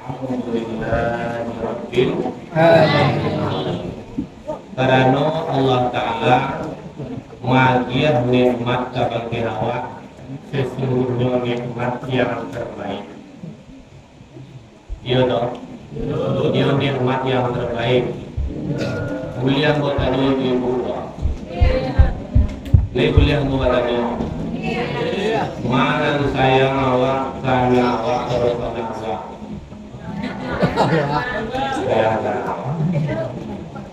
Alhamdulillahirabbil alamin. Karena Allah Ta'ala magiah nikmat kabagi awak sesungguhnya nikmat yang terbaik. Iya dong. Dia nikmat yang terbaik. Mulia buat ibu. Ini mulia buat mana sayang awak karena awak terus awak.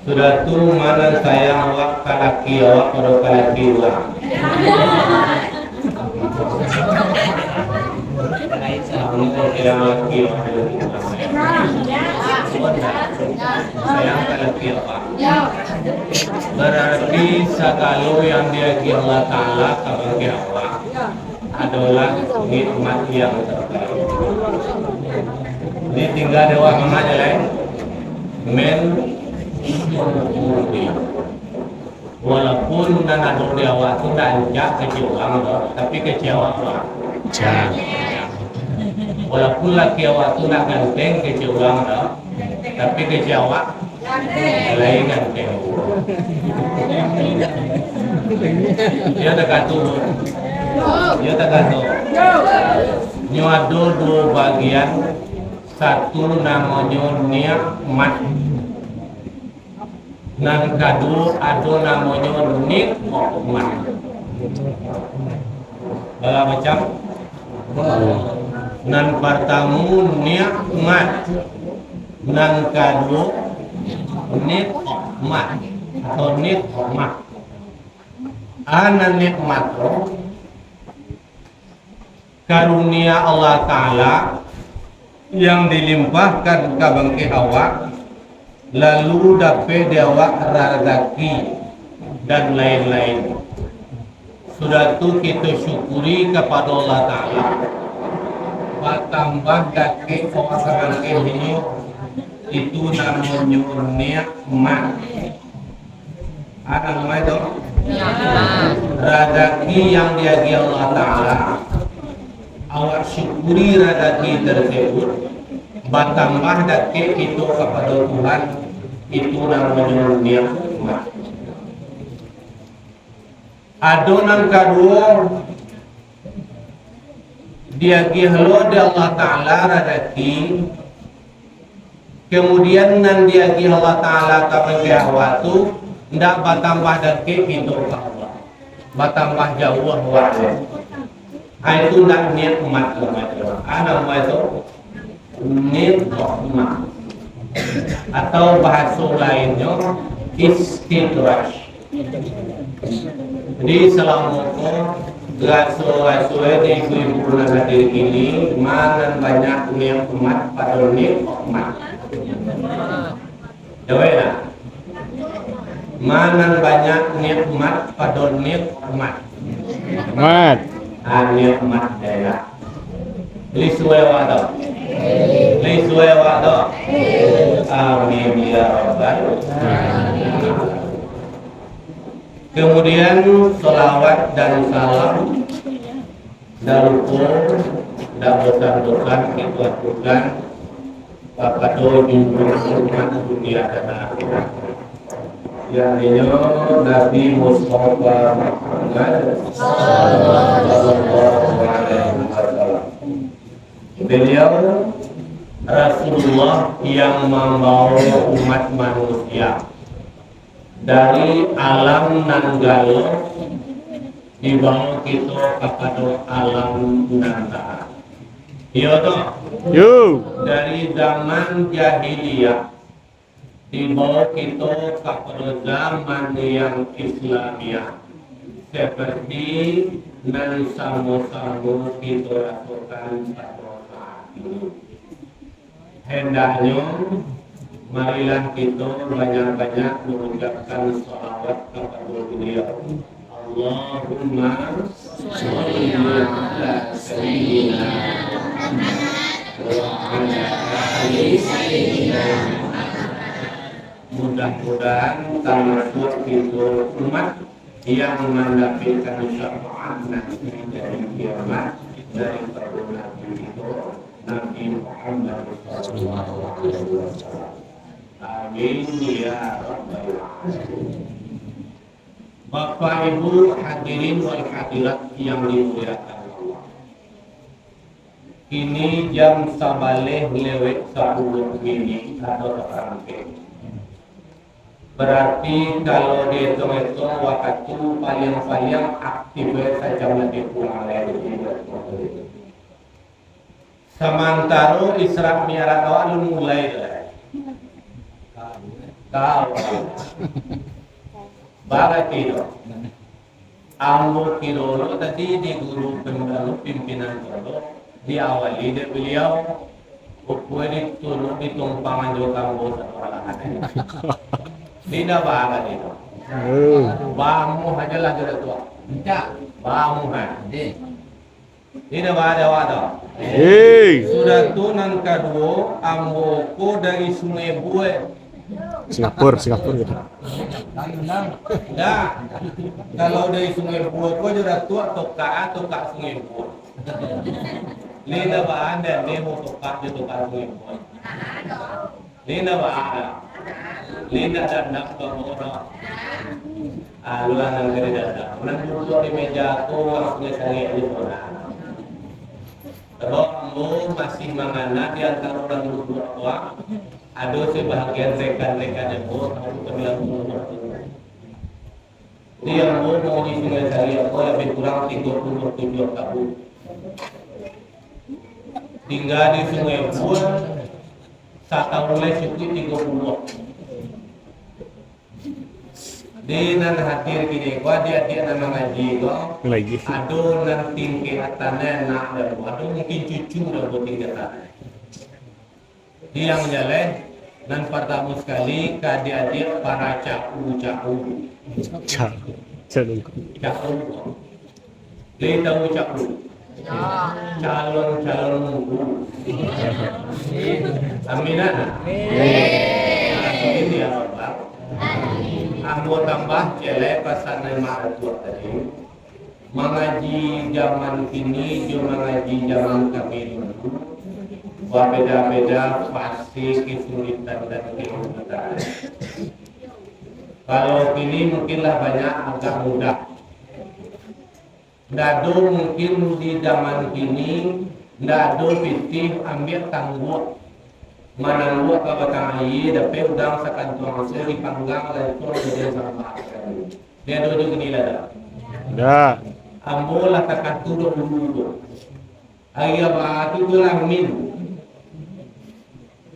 Sudah tu mana sayang awak kalaki awak terus kalaki awak. Sayang laki awak sayang kalaki awak. Berarti segala yang diagi Allah Ta'ala kabagi awak adalah nikmat yang terbaik. Ini tinggal dewa mana lain men walaupun dan ada dewa itu tidak kecewa tapi kecewa walaupun laki awak itu tidak ganteng kecewa tapi kecewa lain ganteng dia tak kata nyuado dua bagian, satu namanya nikmat, nan kado ada namanya nikmat. Bala macam nan pertama nikmat, nan kado nikmat atau nikmat. Ana nikmat karunia Allah Ta'ala yang dilimpahkan ke bangkai awak, lalu dapat awak rezeki dan lain-lain. Sudah itu kita syukuri kepada Allah Ta'ala. Bertambah daki orang ini itu namanya nikmat. Ada nama itu? Rezeki yang diagi Allah Ta'ala. Awak syukuri rezeki tersebut, bertambah daki itu kepada Tuhan, itu namanya nikmat. Ada yang kedua, diagi Allah Ta'ala rezeki, kemudian nan diagi Allah Ta'ala kepada awak itu tidak bertambah daki itu Allah, bertambah jauh awak. Itu nak nikmat ada nama itu nikmat atau bahasa lainnya istidraj. Jadi selama rasul-rasul di ibu hadir ini mana banyak nikmat pada nikmat. Jawablah. Mana banyak nikmat pada nikmat. Nikmat. Nikmat daya. Liswe wado. Amin ya rabbal alamin. Kemudian salawat dan salam darupun dan besar-besar kita lakukan kepada junjungan dunia dan akhirat. Yaitu Nabi Mustafa Muhammad sallallahu alaihi wasallam. Beliau Rasulullah yang membawa umat manusia dari alam nanggalo dibawa kita kepada alam nanda. Iya toh? Yo. Dari zaman jahiliyah dibawa kita kepada zaman yang Islamiah, seperti nan sama-sama kita lakukan pada saat ini. Hendaknya marilah kita banyak-banyak mengucapkan salawat kepada beliau. Allahumma sholli ala sayyidina wa ala ali sayyidina. Mudah-mudahan termasuk itu umat yang mendapatkan syafaat nanti dari kiamat dari para nabi itu Nabi Muhammad sallallahu alaihi wasallam. Amin ya rabbal alamin. Bapak Ibu hadirin wal hadirat yang dimuliakan Allah. Kini jam sabaleh lewat 10 mili atau terangke. Berarti kalau dihitung-hitung waktu paling aktif saja lebih kurang dari sementara Isra Mi'raj awal mulai kau berarti itu ambo kilo tadi di guru pimpinan itu diawali dari beliau upuri turun di tumpangan juga kambo sekolah tidak bahagia itu bamu aja lah sudah tua tidak bamu tidak ada wadah sudah tunan kedua ambo dari sungai Buai Singapura gitu. Nah, kalau dari Sungai Buah gua sudah tua toka Sungai Buah. Lina ba anda nemo toka Sungai Buah. Lina ba anda. Lina dan nak orang. Aluan yang kerja dah. Menurut di meja tu langsungnya sangat di sana. Kalau kamu masih mengana di antara orang tua, ada sebahagian rekan-rekan yang terbilang dia mau di Sungai Sari lebih kurang 37 tahun tinggal di Sungai Buah setahun mulai cukup 30 di nan hadir gini gua dia nama ngaji gua Lagi. aduh nan tinggi atasnya nak dan aduh mungkin cucu udah buat tingkatan dia yang jalan dan pertama sekali ke adik-adik para caku dia tahu caku calon mugu aminan ini ya Bapak aku tambah jelek pasangan mahasiswa tadi mengaji zaman kini juga mengaji zaman kami dulu beda-beda pasti kesulitan dan kemudahan. Kalau ini mungkinlah banyak agak mudah. Dado mungkin di zaman kini dado pitih ambil tangguh. Manangguh ke batang air dapat udang sekantung hasil dipanggang dan itu jadi sama. Dia duduk gini lah. Dah. Ambolah takkan turun dulu. Ayah batu tulang min.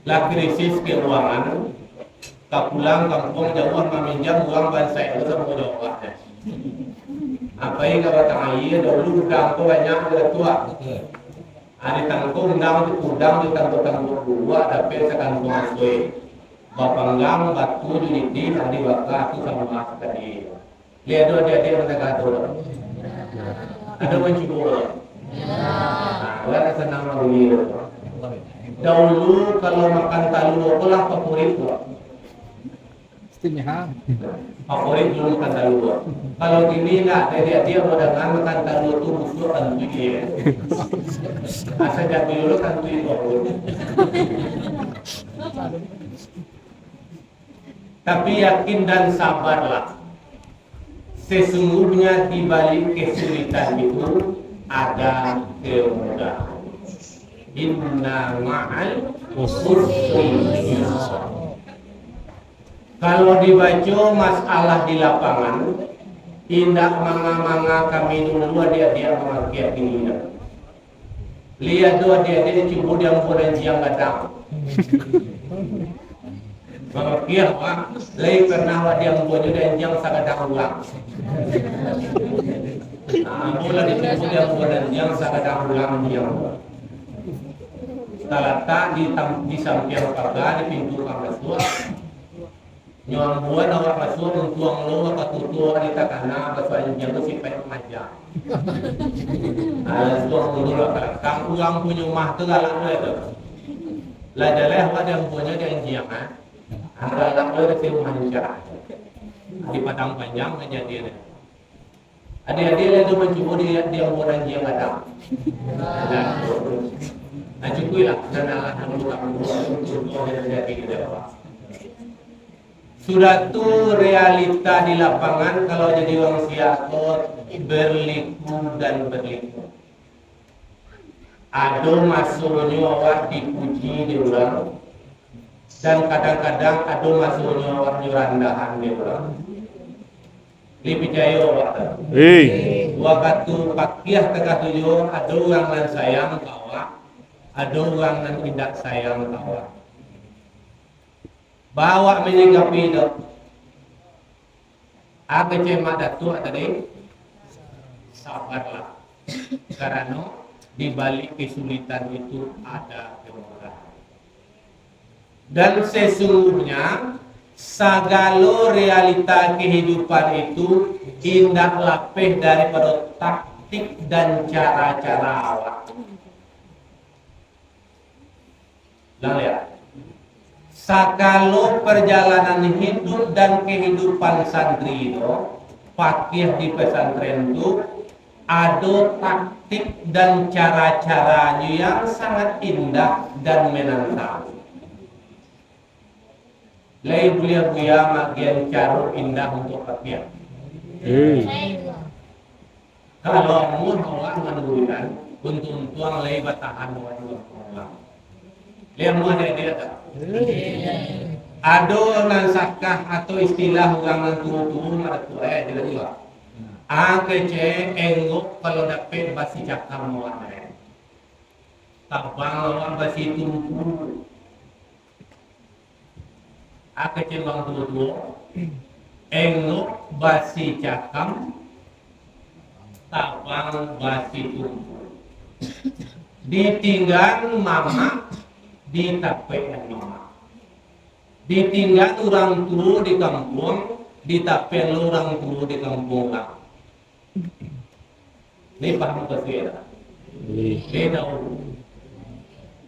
La krisis keuangan, kapulang kampung jauh meminjam uang bansai itu semua jauh. Apa yang kau tangai dulu udang tu banyak tua. Ada tangkung udang di tangkung dua dapat sekantung asui. Bapanggang batu di ada bakar tu sama sekali. Lihat dia mendekat dulu. Ada mencuba. Orang senang lagi. Dahulu kalau makan talua itulah favorit gua. Favorit dulu makan talua. Kalau ini enggak, dia mau dengan makan talua itu musuh kan dia. Asal jadi dulu kan itu. Tapi yakin dan sabarlah. Sesungguhnya di balik kesulitan itu ada kemudahan. Inna ma'al usri yusra. Kalau dibaca masalah di lapangan, tidak manga-manga kami dulu dia mengakiat ini. Lihat dia cuba dia mempunyai yang datang. Mengakiat pak, lain pernah dia mempunyai yang sangat ulang. Mula dicuba dia mempunyai yang sangat ulang yang. Talata di samping pagar di pintu kamar tua. Nyuang buat awak masuk untuang lo katutua di takana bahasa yang si pai maja. Tuang dulu lah kamu yang punya rumah tu galak tu. Lah jalan awak yang punya dia anjing ah. Galak tu dia manja. Di padang panjang aja dia. Adik-adik itu mencuba dia buat anjing ada. Ajukulah nanalah jadi dewa. Sudah tuh realita di lapangan kalau jadi orang siakot berliku dan berliku. Ada masuknya awak dipuji di orang dan kadang-kadang ada masuknya awak nyurandahan di orang. Lebih jaya awak. Waktu pakiah tengah tujuh ada orang yang sayang kawak, ada orang yang tidak sayang kawak. Bawa menyikapi itu. Aku cuma datuk tadi sabarlah. Karena di balik kesulitan itu ada kemurahan. Dan sesungguhnya segala realita kehidupan itu indah lapih daripada taktik dan cara-cara awak. Lihat. Sakalo perjalanan hidup dan kehidupan santri itu, fakih di pesantren itu ada taktik dan cara-caranya yang sangat indah dan menantang. Lai buya-buya magian cara indah untuk fakih. Kalau orang menurunkan untung-untung lai batahan orang. Lihat muat dia tak? Ada nansakah atau istilah orang nantu-nantu ada tu dia juga. Kece enggok kalau dapat basi cakam muat tabang orang basi tumpu. Kece bang tu enggok basi cakam tabang basi tumpu. Ditinggal mama ditapai mama. Ditinggal orang tua di kampung, ditapai orang tua di kampung lah. Ini paham ke saya? Beda.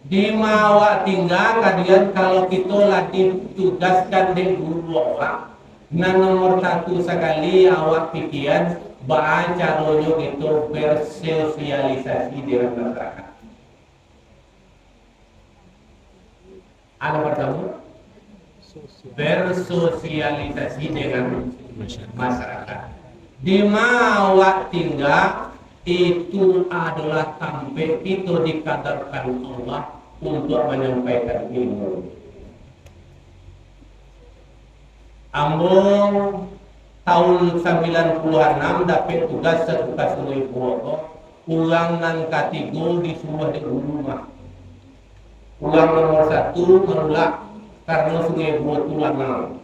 Di mawa tinggal kalian kalau kita lagi tugaskan di guru orang. Nah nomor satu sekali awak pikiran baca caranya itu bersosialisasi dengan masyarakat. Ada pertama bersosialisasi dengan masyarakat. Di mana awak tinggal itu adalah sampai itu dikadarkan Allah untuk menyampaikan ilmu. Ambong tahun 96 dapat tugas setugas Sungai Purwoto ulang nan katigo di semua di rumah. Ulang nomor 1 menolak karena Sungai Purwoto ulang.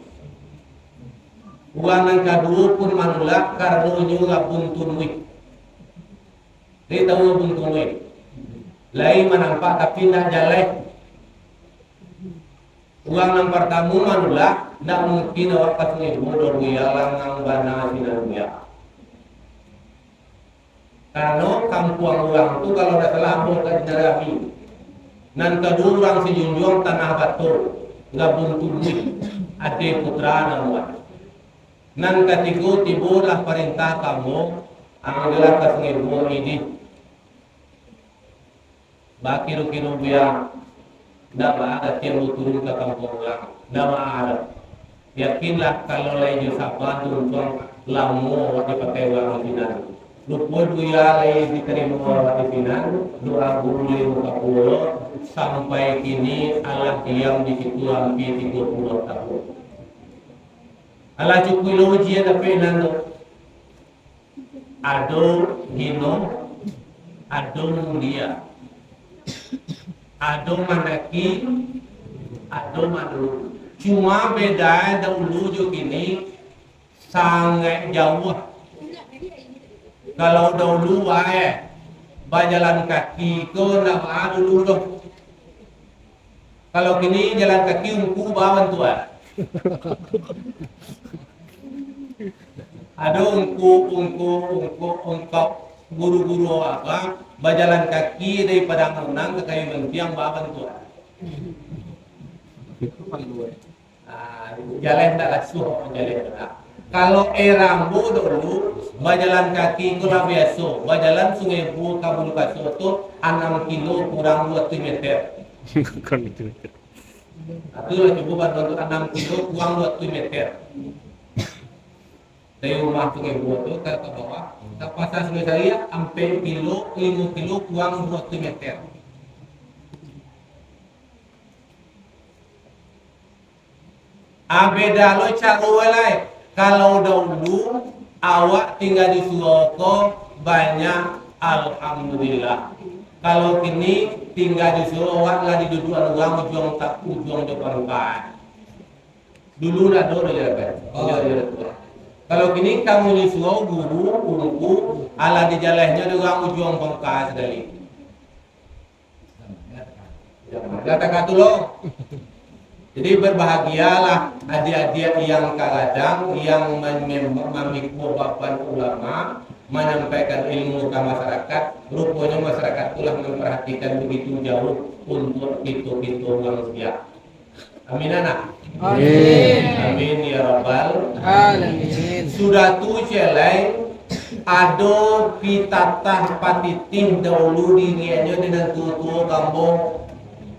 Ulang yang kedua pun menolak karena juga buntun wik. Dia tahu buntun wik. Lain menampak tapi tidak jalan. Uang yang pertama menolak, tidak mungkin awak ke Sungai Purwoto langang bana sinan. Karena kampung uang itu kalau tidak salah mau ke Jerami. Nan kedua orang sejunjung tanah batu gabung tubuh ade putra namuat. Nan ketiga tibulah perintah kamu adalah ke Sungai Purwoto ini. Baki kira biar tidak ada yang turun ke kampung orang, tidak ada. Yakinlah kalau lain sahabat untuk lamu dipakai orang final. Lupa dia lain diterima orang final, doa guru lima kapul sampai kini Allah diam di situ hampir 30 tahun. Allah cukup ujian tapi nando. Ado hino, ado mulia, ado manaki, ado madu. Cuma beda dahulu juga ini sangat jauh. Kalau dahulu berjalan kaki ke nak dulu dong. Kalau kini jalan kaki umpu bawan tua. Ada ungkap guru-guru apa berjalan kaki dari padang renang ke kayu bentiang bawan tua. Jalan tak asuh jalan tak. Kalau Rambo dulu berjalan kaki kalau biasa, berjalan Sungai Bu Kabul Kaso itu 6 kilo kurang 2 meter. Kon itu. Itulah coba bantu 6 kilo kurang 2 meter. Dari rumah Sungai Bu itu ke bawah, ke pasar Sungai Saya sampai 5 kilo kurang 2 meter. Beda lo cara walai. Kalau dahulu awak tinggal di Suroko banyak alhamdulillah. Kalau kini tinggal di Suroko awak lah di duduk orang ujung tak ujung depan kan. Dulu nak do ya kan. Kalau kini kamu di Suroko guru buku ala di jalannya ada orang ujung bangka sekali. Kata-kata lo. Jadi berbahagialah adik-adik yang kadang yang memikul papan ulama menyampaikan ilmu ke masyarakat. Rupanya masyarakat telah memperhatikan begitu jauh untuk itu manusia. Amin anak. Amin. Amin ya rabbal Alamin. Sudah tu celai ado pitatah patitim dahulu dirinya dengan tutu kampung.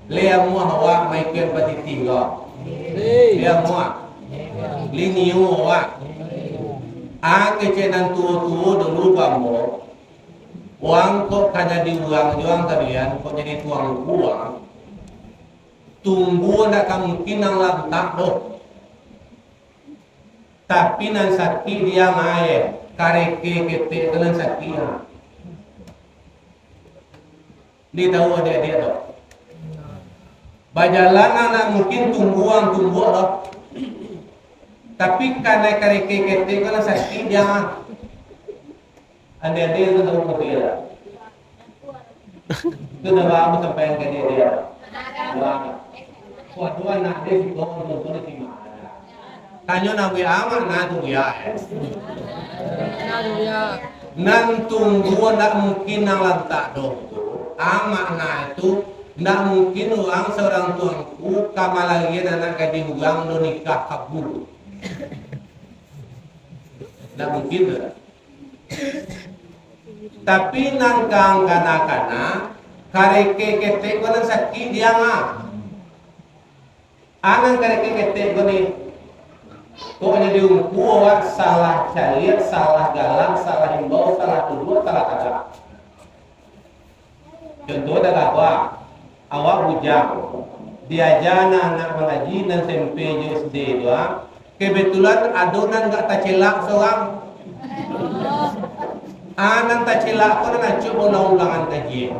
Lea mua hawa maiken patitim go. Lea mua. Liniu hawa. Kecenan tutu dulu kamu. Uang kok kanya di uang juang kalian kok jadi tuang uang. Tunggu nak mungkin nang lantak doh. Tapi nan sakit dia mae kareke kete dengan sakitnya. Dia tahu ada dia doh. Bajalan anak mungkin tungguan doh. Tapi karena kareke kete dengan sakit dia. Anda itu tahu dia. Itu dah lama sampai ke dia. Waduh anak dia juga untuk di mana? Tanya nabi amat nadu ya. Nan tunggu nak mungkin nang lantak doh. Amak na itu nak mungkin uang seorang tuanku kamalagi anak gaji uang do nikah kabul. Nak mungkin dah. Tapi nang kang kana kareke kete ko nang sakit dia ngah. Anang kareke kete ko ni ko nya diungku awak salah cair, salah galang, salah himbau, salah tuduh, salah kagak. Contoh dah apa? Awak bujang diajana anak mengaji dan SMP SD doang. Kebetulan adonan gak tacelak seorang. Anang tacelak ko na coba ulang-ulangan kaji.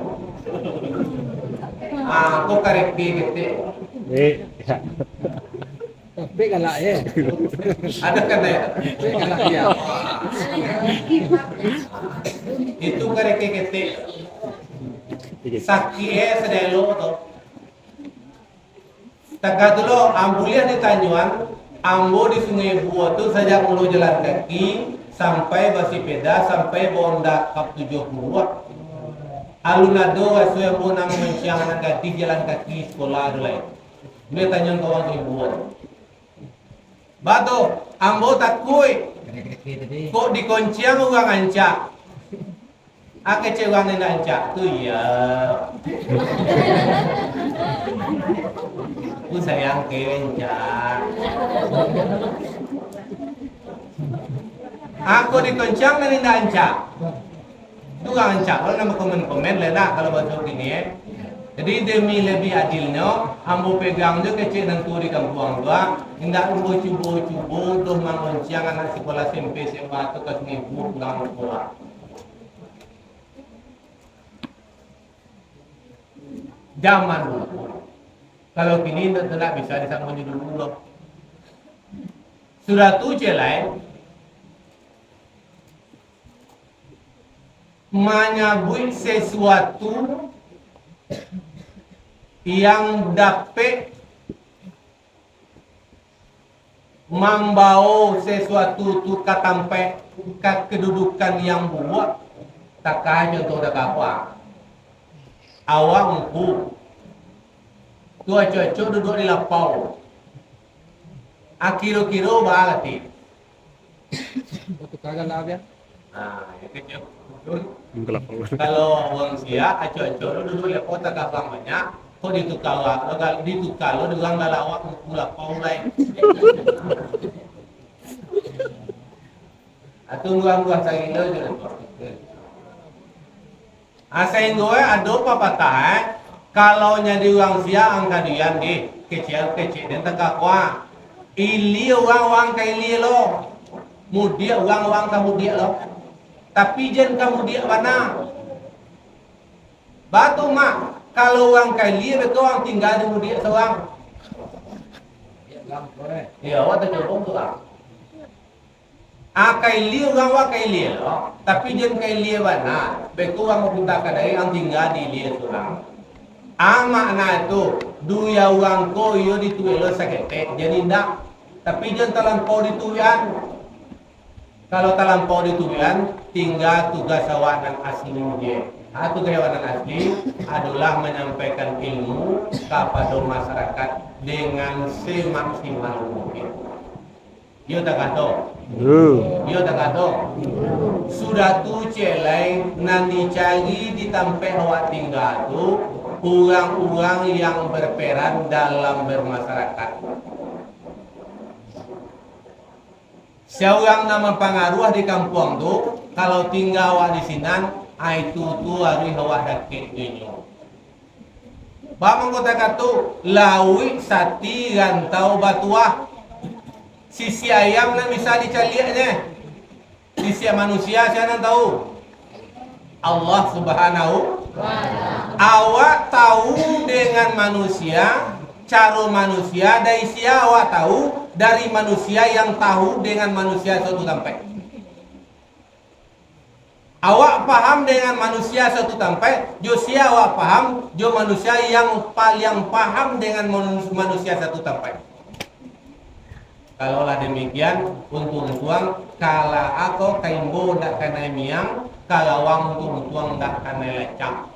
Ko kareke kete. Ya. Tapi galak ya. Ada kata ya? Tapi galak ya. Itu kareke kete. Sakit sedelo to. Taga dulu ambulia di Tanjuan, ambo di Sungai Buah tu sejak mulu jalan kaki sampai Basipeda sampai Bonda Kap 70. Alunado wasu yang mau nang menciang anak kaki jalan kaki sekolah dulu. Dia tanya kawan Buah. Batu, ambo takui. Kok dikonciang uang ancak? Kecewa ni ancak tu ya. Aku sayang kencak. Aku dikoncang dan tidak ancak. Itu gak ancak. Kalau nama komen-komen lah kalau bahasa gini. Jadi demi lebih adilnya, ambo pegang je kecil dan tu di kampung dua. Tidak ambo cubo tuh mengoncang anak sekolah SMP SMA atau kelas ibu pulang sekolah. Zaman dulu. Kalau kini tidak bisa disambung dulu. Sudah tu celai menyebut sesuatu yang dapat membawa sesuatu tu katampe ke kedudukan yang buat tak hanya untuk apa. Awak mampu tua cocok duduk di lapau. Kiro-kiro berarti Tukar galak ya. Nah, itu je. Menggelap. Kalau orang sia, acok-acok lu dulu lihat kota kaplang banyak, kok ditukar lah, kalau ditukar lu dengan galak awak mula paulai. Atau gua cari lo je. Asain gue ada apa patah kalau nyadi uang sia angka dian di kecil dan tengah kuah. Ili uang kai ili lo, mudia uang kamu dia lo. Tapi jen kamu dia mana? Batu mak kalau uang kai ili betul uang tinggal di mudia seorang. Ya, awak tak jauh tu lah. Kai ili uang wa kai ili lo. Tapi jen kai ili mana? Betul uang minta kadai yang tinggal di ili seorang. Makna itu duya uang ko yo dituelo sakete jadi ndak tapi jangan terlampau dituian kalau terlampau dituian tinggal tugas awanan asli dia tugas awanan asli adalah menyampaikan ilmu kepada masyarakat dengan semaksimal mungkin. Yo tak kata yo tak kata sudah tu celai nanti cari di tempat awak tinggal tu orang-orang yang berperan dalam bermasyarakat. Seorang nama pengaruh di kampung tu, kalau tinggal awak di sini, itu tu harus awak dakik dunia. Bang kota katu, lawi sati rantau batuah. Sisi ayam nak bisa dicaliaknya. Sisi manusia siapa tahu? Allah Subhanahu. Awak tahu dengan manusia, cara manusia dari sia awak tahu dari manusia yang tahu dengan manusia suatu tempat. Awak paham dengan manusia suatu tempat, jo sia awak paham, jo manusia yang paling paham dengan manusia satu tempat. Kalaulah demikian, untung-untung kalau aku kaimbo ndak kena miang, kalau wang untung-untung ndak kena lecak.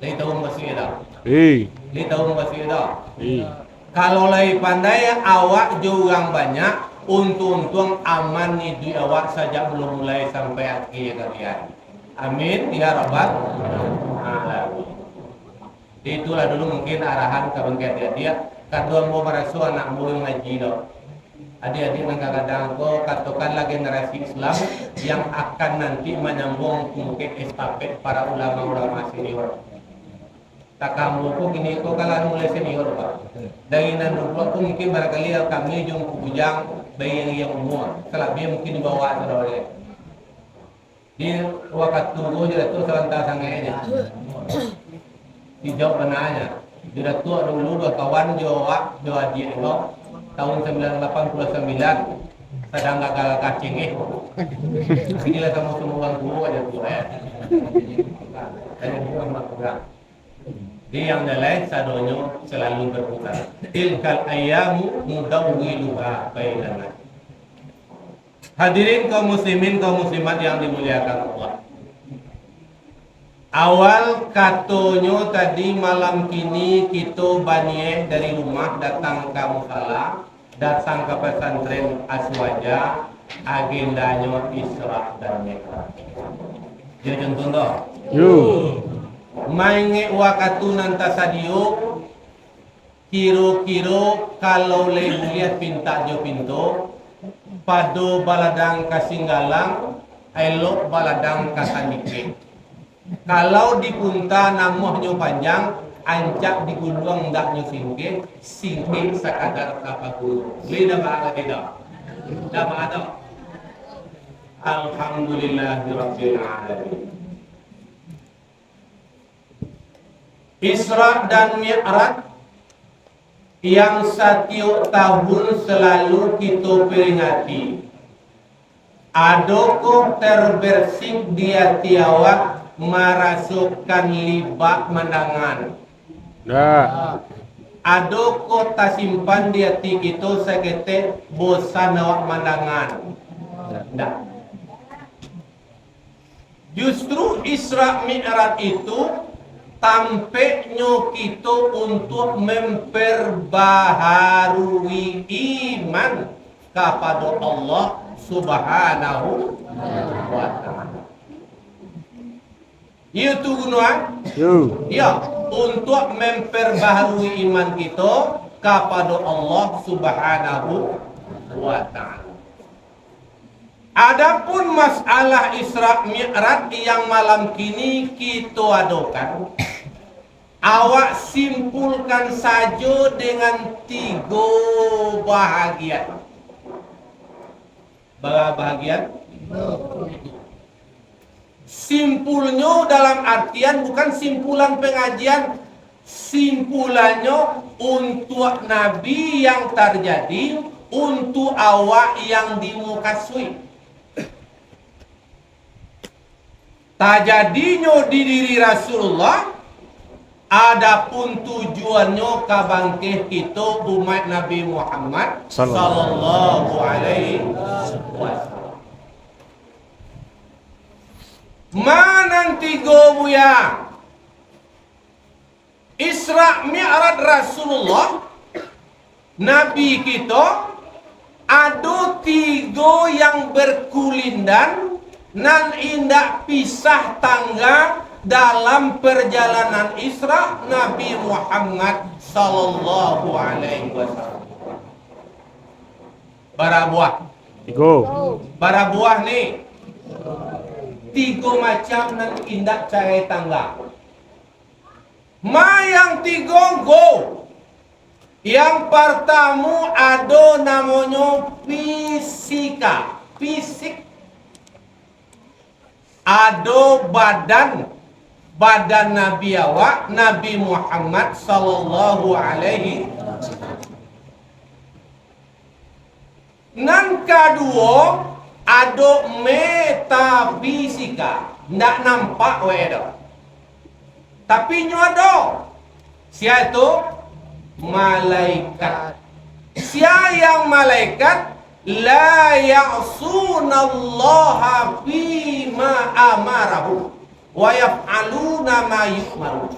Lai tahu masih ada. Lai tahu masih ada. Kalau lai pandai awak jurang banyak, untung-untung aman hidup awak sejak belum mulai sampai akhir kalian. Amin ya rabbal alamin. Itulah dulu mungkin arahan ke bangkai dia. Kadua mau merasu anak murid ngaji do. Adik-adik kadang-kadang ko katakanlah generasi Islam yang akan nanti menyambung mungkin estafet para ulama-ulama senior. Tak kamu ko kini ko kalau mulai senior pak. Dari nanti ko mungkin barangkali kami jom bujang bayi yang umur. Kalau dia mungkin dibawa saudara. Di waktu tunggu je tu selantar sangainya. Dijawab benarnya. Sudah tua dulu dua kawan jawab adik itu tahun 1989 sedang gagal kacing inilah kamu semua guru aja tuh dia yang nilai sadonyo selalu berputar tilkal ayamu mudawwiluha bainan. Hadirin kaum muslimin kaum muslimat yang dimuliakan Allah. Awal katonyo tadi malam kini kita banieh dari rumah datang ke musala, datang ke pesantren Aswaja, agendanya Isra dan Mi'raj. Yo contoh toh. Yo. Mainge wakatu nanta sadio kiro-kiro kalau lihat pinta jo pinto pado baladang kasinggalang elok baladang kasanike. Kalau di punta namohnya panjang, ancak di gulung ndaknya singke sekadar kapal guru. Lida ma'ala tidak. Tidak ma'ala. Alhamdulillahirabbil alamin. Isra dan Mi'raj yang setiap tahun selalu kita peringati. Adoko terbersih dia tiawak merasukkan libak mendangan. Adoko tak simpan di hati kita sekete bosan awak mendangan. Justru Isra Mi'raj itu tampaknya kita untuk memperbaharui iman kepada Allah Subhanahu wa ta'ala. Itu gunaan ya untuk memperbaharui iman kita kepada Allah Subhanahu wa ta'ala. Adapun masalah Isra Mi'raj yang malam kini kita adakan, awak simpulkan saja dengan 3 bahagian. Berapa bahagian? Simpulnya dalam artian bukan simpulan pengajian, simpulannya untuk Nabi yang terjadi, untuk awak yang dimukasui. Tajadinya di diri Rasulullah, adapun tujuannya kabangkeh kita umat Nabi Muhammad sallallahu alaihi wasallam. Manang 3 buya Isra Mi'raj Rasulullah Nabi kita ada 3 yang berkulindan nan indak pisah tangga dalam perjalanan Isra Nabi Muhammad sallallahu alaihi wasallam. Barabuah. Barabuah nih 3 macam nan indak cari tangga. Yang 3 go. Yang pertama ada namanya fisika, fisik. Ada badan Nabi awak, Nabi Muhammad sallallahu alaihi wasallam. Nan kedua ada metafisika, ndak nampak wedo. Tapi nyo ada. Sia itu malaikat. Sia yang malaikat la ya'sunallaha fima amarahu wa yaf'aluna ma yu'maru.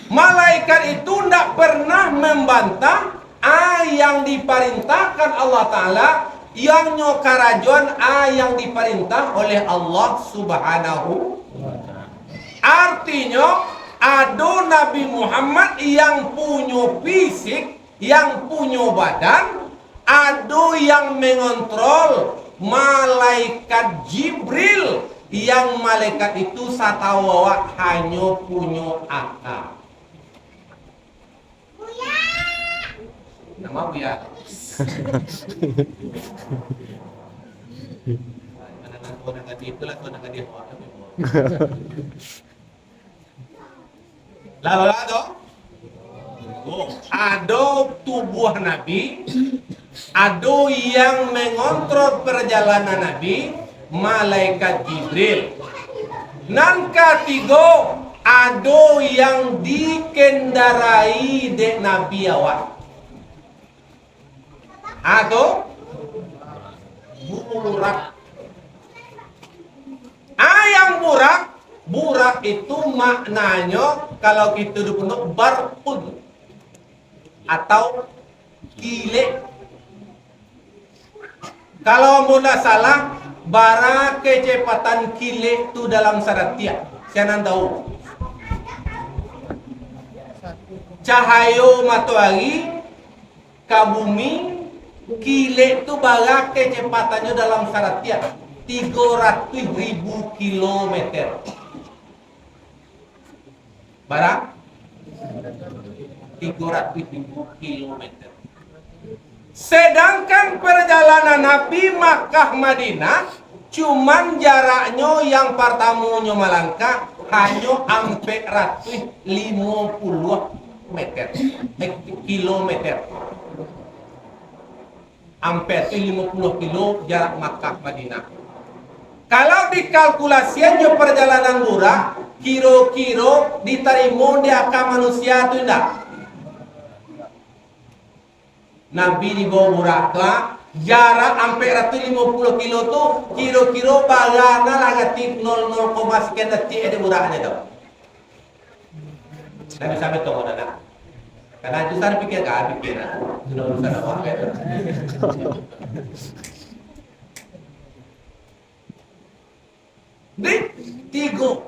Malaikat itu ndak pernah membantah yang diperintahkan Allah Ta'ala, yang nyokarajon yang diperintah oleh Allah Subhanahu. Artinya ada Nabi Muhammad yang punya fisik, yang punya badan, ada yang mengontrol malaikat Jibril, yang malaikat itu satawa hanya punya akal. Nama Buya. Lalu ada tubuh Nabi, ada yang mengontrol perjalanan Nabi, malaikat Jibril. Nan ketiga, ada yang dikendarai dek Nabi awak. Ada burak. Yang burak itu maknanya kalau kita dibentuk barqud atau kilik. Kalau mula salah, bara kecepatan kilik itu dalam saratia. Saya tahu. Cahaya matahari ke bumi, kilik itu bara kecepatannya dalam saratia 300.000 kilometer. Bara 300.000 kilometer. Sedangkan perjalanan Nabi Makkah Madinah cuman jaraknya yang pertamanya melangkah hanya 450 meter, kilometer. Hampir 50 kilo jarak Makkah Madinah. Kalau dikalkulasiannya perjalanan murah, kira-kira diterima di akal manusia itu enggak? Nabi di bawah murah jarak hampir 50 kilo tuh kira-kira bagana lagatik 0,0 sekian detik ada murahnya tuh. Nabi sampai tunggu nana. Karena itu saya pikir kan, sudah urusan awak kan. Di tiga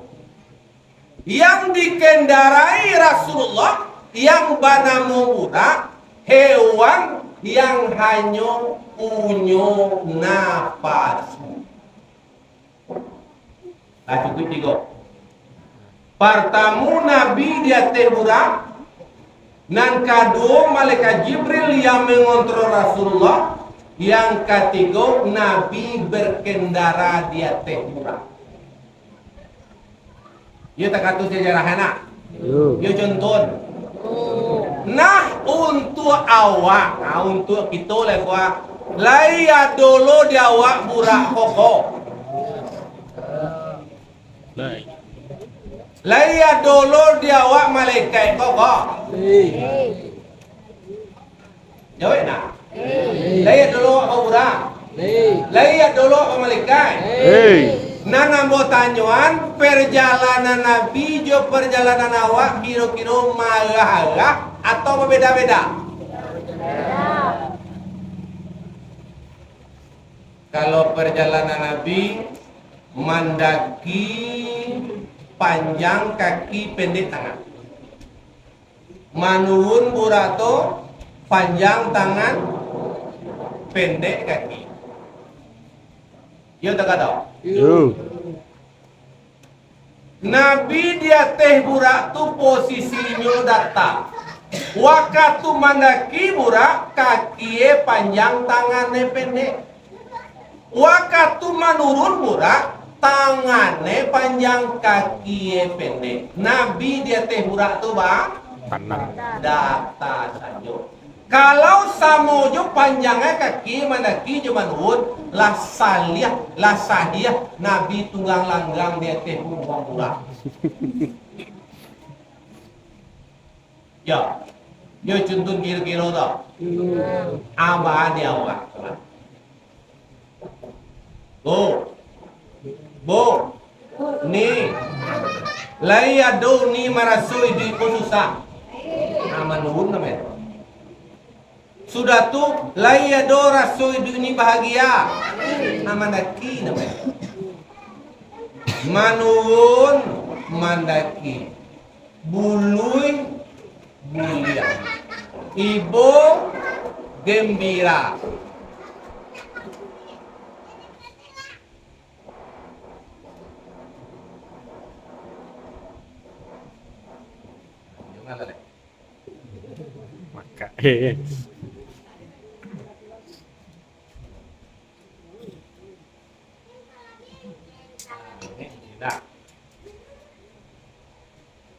yang dikendarai Rasulullah yang banamu budak hewan yang hanya unyu nafas. Nah, cukup tiga. Pertama Nabi dia budak, nan kedua malaikat Jibril yang mengontrol Rasulullah, yang ketiga Nabi berkendara di atas budak. Ia tak kata sejarah anak. Ia contoh. Nah untuk awak, untuk kita lekwa, laya dulu di awak burak koko. Laya dulu di awak malaikat koko. Jawab nak. Laya dulu awak burak. Laya dulu awak malaikat. Nana mau tanyuan perjalanan Nabi jo perjalanan awak kira-kira marah atau berbeda-beda? Kalau perjalanan Nabi mendaki panjang kaki pendek tangan. Manuhun burato panjang tangan pendek kaki. Yo tak ada. Nabi dia teh burak tu posisinya datang. Waktu mendaki burak kaki panjang tangannya pendek. Waktu menurun burak tangannya panjang kaki pendek. Nabi dia teh burak tu bang data saja. Kalau samojo panjangnya kaki mendaki cuma menurun lah sahih Nabi tunggang langgang dia teh buang burak. Ya, yo contoh kira-kira tu. Apa dia awak? Bo, ni, laya do ni marasoi di susah. Aman nuhun namanya. Sudah tu laya do rasoi dunia bahagia. Mandaki namanya. Manuhun mandaki. Bului mulia. Ibu gembira. Maka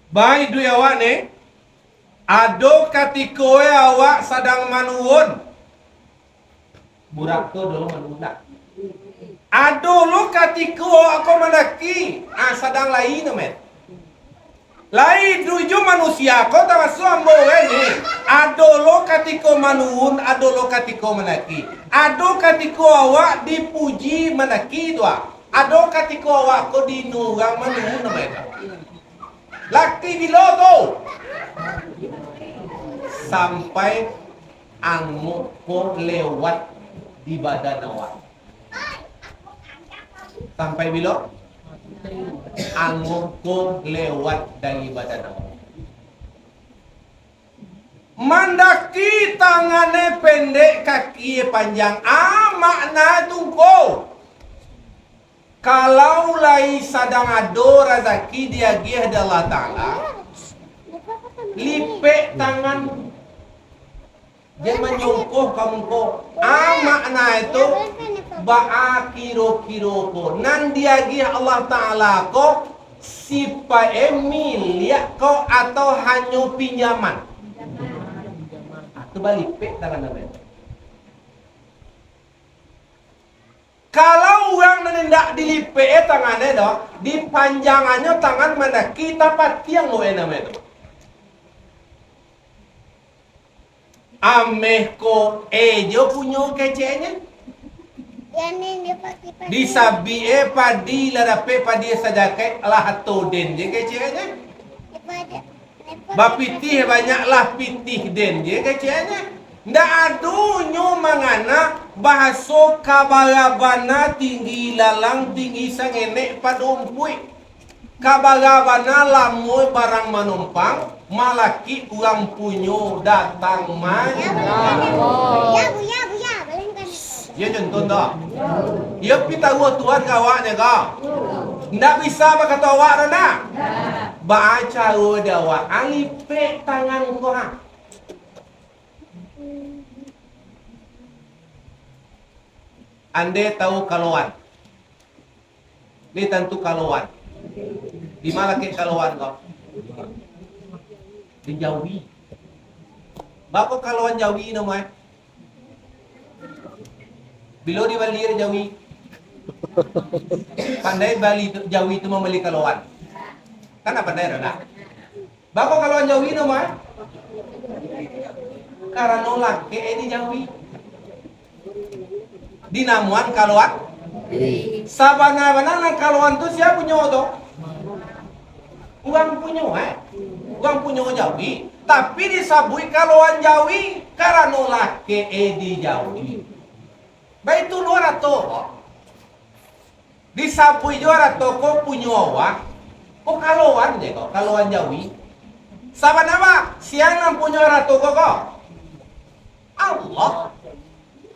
baik du awak ni ado katikoe awak sedang manuhun burak tu dulu manuhun tak ado lu katiko aku mendaki sedang lain men lain tujuh manusia kau tak masuk ambo ni ado lu katiko manuhun ado lu katiko mendaki ado katiko awak dipuji mendaki dua ado katiko awak kau dinurang manuhun men Lakti bilo tu sampai anguk ko lewat di badan awak. Sampai bilo anguk ko lewat dari badan awak. Mandaki tangannya pendek, kaki panjang. Makna tu ko. Kalau lai sadang ado rezeki dia gih Allah Ta'ala lipek tangan dia menyungkuh kamu ko makna itu ba'a kiro-kiro ko nan dia gih Allah Ta'ala ko sipa milik ko atau hanya pinjaman itu balipek tangan namanya. Kalau orang menendak dilipet tangannya dah, di panjangannya tangan mana kita patiang lo namanya itu. Ameh ko ejo punya kecenya. Di sabi padi ladape padi saja ke lah toden je kecenya. Bapitih banyaklah pitih den je kecenya. Ndak adunyo mangana bahasa kabarabana tinggi lalang tinggi sangenek padumpui. Kabarabana lamoy barang manumpang malaki urang punyo datang man. Ya contoh dah. Ya pita gua Tuhan kawaknya kau. Ndak bisa berkata awak dah. Baca dia awak angipek tangan kau ha. Ande tahu kalauan. Ini tentu kalauan. Di mana ke kalauan kau? Di Jawi. Bako kalauan Jawi namanya. Bilo di Bali Jawi. Pandai Bali Jawi itu membeli kalauan. Kan apa pandai dah. Bako kalauan Jawi namanya. Karena nolak ke di Jawi. Dinamuan kalauan. Sabana-bana kalauan tu siapa punya tu? Uang punya Uang punya Jawi. Tapi disabui kalauan Jawi karena nolak ke di Jawi. Baik itu luar atau disabui juara toko punya awak. Kok kalauan je kok kalauan Jawi. Sabana siang punya orang toko kok. Allah.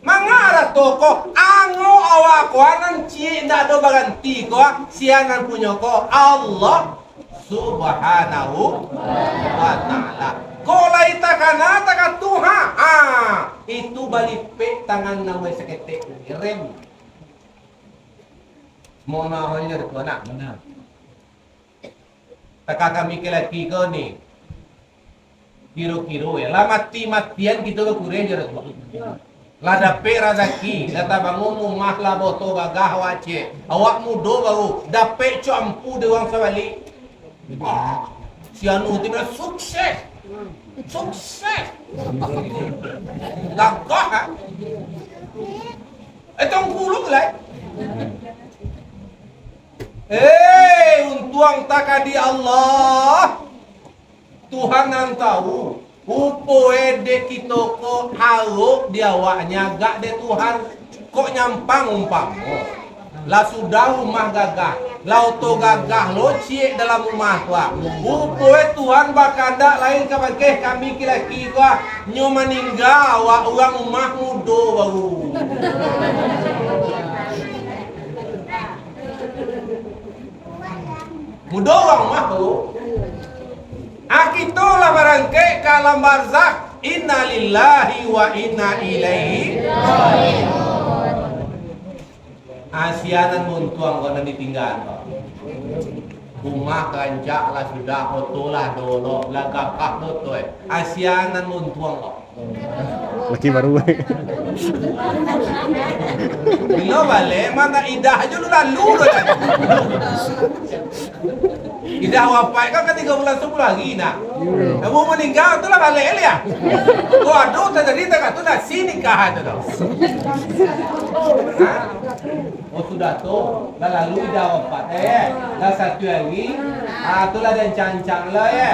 Mangara toko ango awak kuanan cie ndak do baganti ko sianan punya ko Allah subhanahu wa ta'ala. Ko laita kana taka Tuhan. Itu balik pe tangan nama seketek rem. Mau nahonya tu anak. Benar. Taka kami laki ko ni. Kiro-kiro ya. Lah mati-matian kita ke kureng je tu. Lada pe razaki, kata bangun mah lah boto gagah wace. Awak mudo baru dape campu de wang sabali. Si anu tiba sukses. Sukses. Gagah. Etong kuluk lah. Untuang takadi Allah. Tuhan yang tahu. Upo ede kita ko haruk dia awaknya gak de Tuhan kok nyampang umpamu. Lah sudah rumah gagah, lauto gagah lo cie dalam rumah tua. Upo Tuhan bakanda lain kabangkeh kami kilaki gua nyo meninggal awak orang rumah mudo baru. Mudo orang rumah baru. Akitolah barangke kalam barzak inna lillahi wa inna ilaihi raji'un. Asianan muntuang kau nanti tinggal rumah kancak lah sudah otolah dolo lah gapah tu asianan muntuang kau Laki baru. bila balik mana idah aja lu lalu kan. Idah wapai kan ke 3 bulan 10 lagi nak. Kamu meninggal tu lah balik ya. Kau aduh terjadi tak tu dah sini kah tu dah. Oh sudah tu, dah lalu idah wapai dah satu lagi. Tu lah dan cancang lah ya.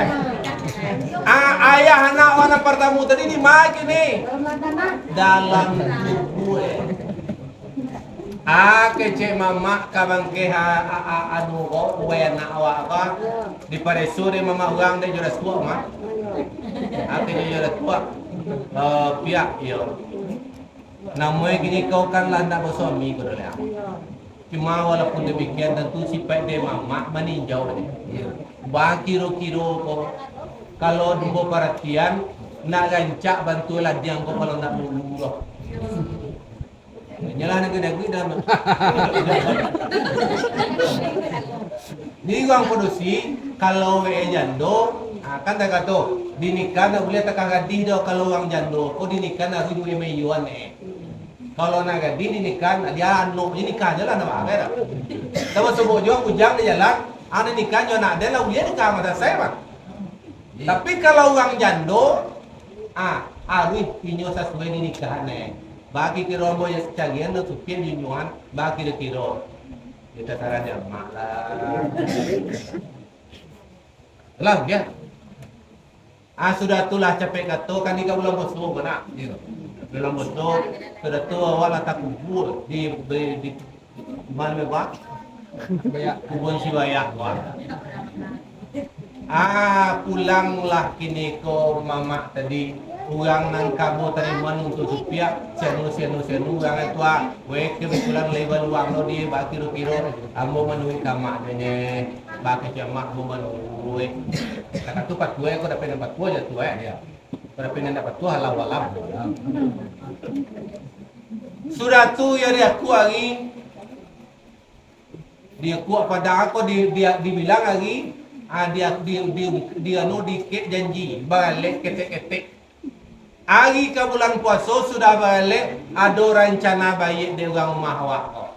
Ayah anak warna pertama tadi ni maki ni dalam tubuh kecek mama kabang ke anu ko wena awak ka di pare sore mama urang de joras tua mah ke joras tua pihak yo namoy gini kau kan landa suami ko dole cuma walaupun demikian tentu sifat de mama meninjau dia ba kiro-kiro ko kalau dumbo perhatian nak gancak bantulah dia ko kalau nak luluh nyala negeri dah. Ni orang produksi kalau jando kan tak kata dinikah nak boleh tak gadih dah kalau orang jando ko dinikah nak rujuk mayuan kalau nak gadih dinikah dia anu dinikah je lah nama ada dah. Tapi sebut juang ujang di jalan anu nikah jo nak ada lah boleh nikah mata saya bang. Tapi kalau orang jando arwih pinyo sesuai dinikah bagi kira mo yang cagian tu supian junyuan bagi de kira kita sarannya mak lah ya Sudah itulah capek kata kan di bulan puasa mana? Bulan puasa sudah tu awak letak kubur di mana bang? Kubur si bayak bang. Pulanglah kini ko mama tadi urang nang kamu tariman untuk supaya sianu urang itu kebetulan level uang lo di baki kiro ambo menui kamak dene baki jamak ambo menui kata tu pat gue ko dapat dapat gue jatuh ya pada pengen dapat tu halau walam sudah tu ya dia aku hari dia kuat pada aku dia dibilang hari dia no dikit janji balik ketek hari ke bulan puasa sudah balik ada rencana baik di orang rumah awak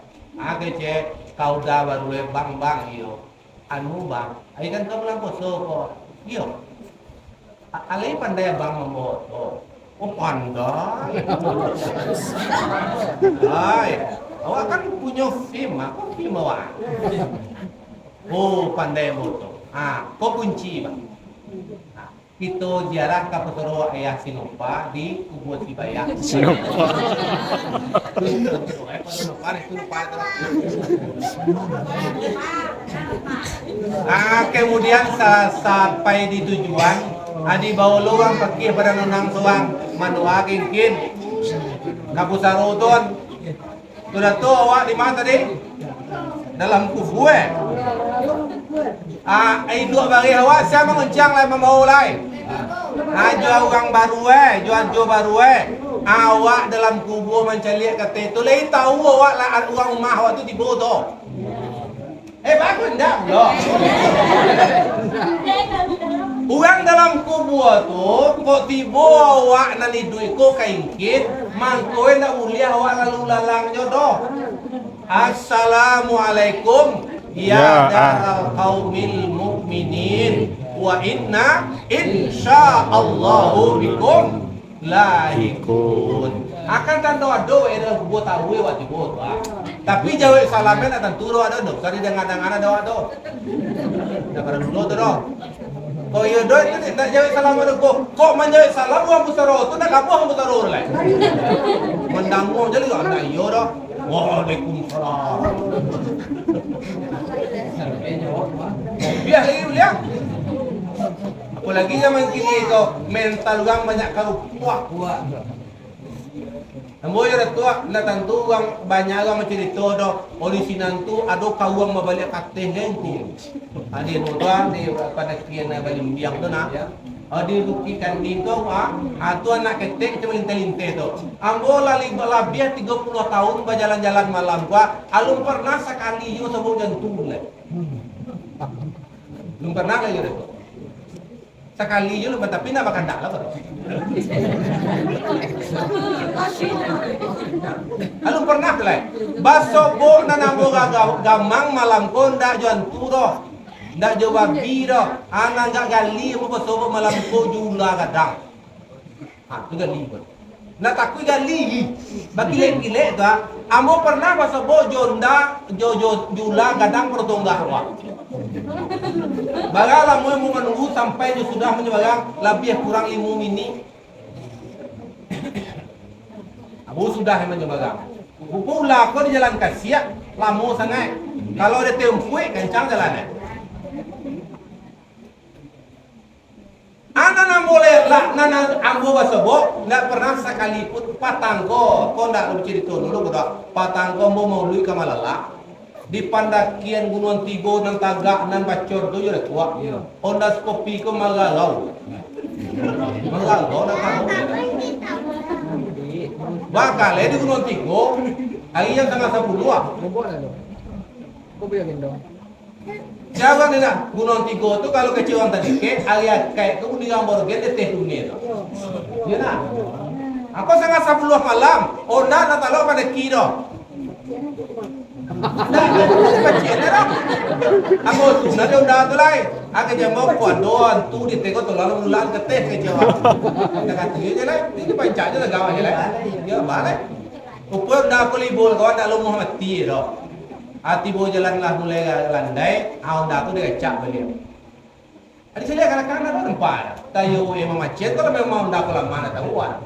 kece kau dah baru bang yo bang hari kan ke bulan puasa kok yo alai pandai bang membuat pandai awak kan punya film aku film awak pandai motor kau kunci bang. Kita ziarah ke Petoro Ayah Sinopa di kubur si Bayak. Sinopa. Kemudian sampai di tujuan, adi bawa luang pergi pada nunang suang manua kin Kapusaruton. Sudah tu awak di mana tadi? Dalam kubur. Dua bagi awak saya mengencang lai memau lai. Jual orang baru jual baru awak dalam kubur mencari kata itu lai tahu awak lah orang rumah awak tu tiba tu. Bagus enggak loh. Orang dalam kubur tu kok tiba awak nani duit ko kaingkit mangkoe nak uliah awak lalu lalang jodoh. Assalamualaikum ya daral qaumil mukminin wa inna insyaallahu bikum lahikun. Akan tanda doa dalam kubur tahu waktu kubur. Tapi jawab salamen akan turu ada dok. Kali dengan ada doa do. Dah pada dulu tu do. Kau yo do itu tak jawab salamen do. Kok menjawab salam wa musaro tu nak apa musaro lai. Mendangu jadi ada yo do. Waalaikumsalam. Biar lagi lihat. Apalagi zaman kini itu mental orang banyak kuat. Ambo yo tua na tantu orang banyak orang mencerita do orisinan tu ado kawang mabalik kateh lengku. Adi no di pada kian na balik biang tu na. Adi rukikan dito atu anak ketek cuma linte tu. Ambo lali labia 30 tahun berjalan-jalan malam alum pernah sekali yo sebut jantung le. Belum pernah lagi tu. Sekali yo tapi nak makan dak lah. Alum pernah tu le. Basobo na nambo gamang malam konda juan turo. Ndak jawab biro, anak enggak gali mau basobo malam ko jula gadang. Tu gali pun. Nak takui gali. Bagi lek tu ambo pernah basobo jonda jula gadang pertonggah wa. Bagalah mau menunggu sampai dia sudah menyebarang lebih kurang 5 mini. Abu sudah menyebarang. Pula kau di jalan Kasiak lama sangat. Kalau ada tempuh kencang jalannya. Anak nak boleh lah, nana ambo basobo, nak pernah sekalipun patangko, kau nak lu cerita dulu kau patangko mau lui ke Malala, di pandakian Gunung Tigo nan tagak nan bacor tu je tua, ondas kopi ke Magalau nak tahu, bakal di Gunung Tigo, hari yang tengah 10 Kau biar gendong. Jangan nak Gunung Tigo tu kalau kecewa tadi ke alias kayak tu di gambar gede teh dunia tu. Ya nak. Aku sangat 10 malam. Onda nak tahu pada kiro. Dah, kecil dah. Aku tu nanti onda tu lain. Aku jambau kuat doan tu di teko tu lalu ulang ke teh kecewa. Kita kata je lah. Ini pancak je lah gawan je lah. Ya balik. Upur dah aku libur kawan dah lu Muhammad ti dah. Tiba jalan lah mulai landai, onda tu dia kecak beliau. Ada saya lihat kadang-kadang ada tempat. Tayo memang macet kalau memang dah kelamaan tahu kan.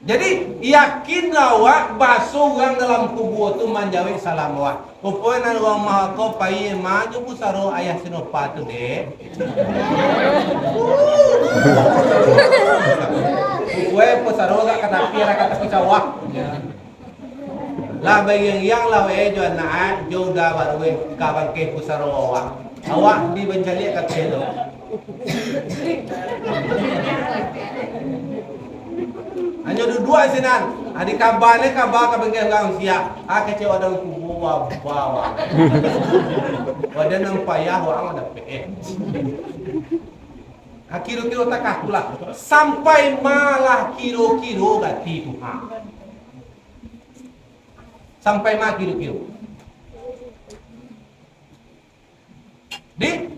Jadi yakinlah awak basuh orang dalam kubur tu menjawab salam awak. Rupanya orang maha kau pai maju pusaro ayah sinopa tu deh. Rupanya pusaro gak kata pira kata kicawak. Lah bagi yang lah jual naat jauh dah baru kawan ke pusaro awak di bencali kat selo. Hanya dua sinan. Adik kabarnya kabar bagi orang siap. Kecewa dan kubu bawa. Wadah nang payah orang ada PE. Kiro-kiro takah pula. Sampai malah kiro-kiro gati Tuhan. Sampai mah kiro-kiro.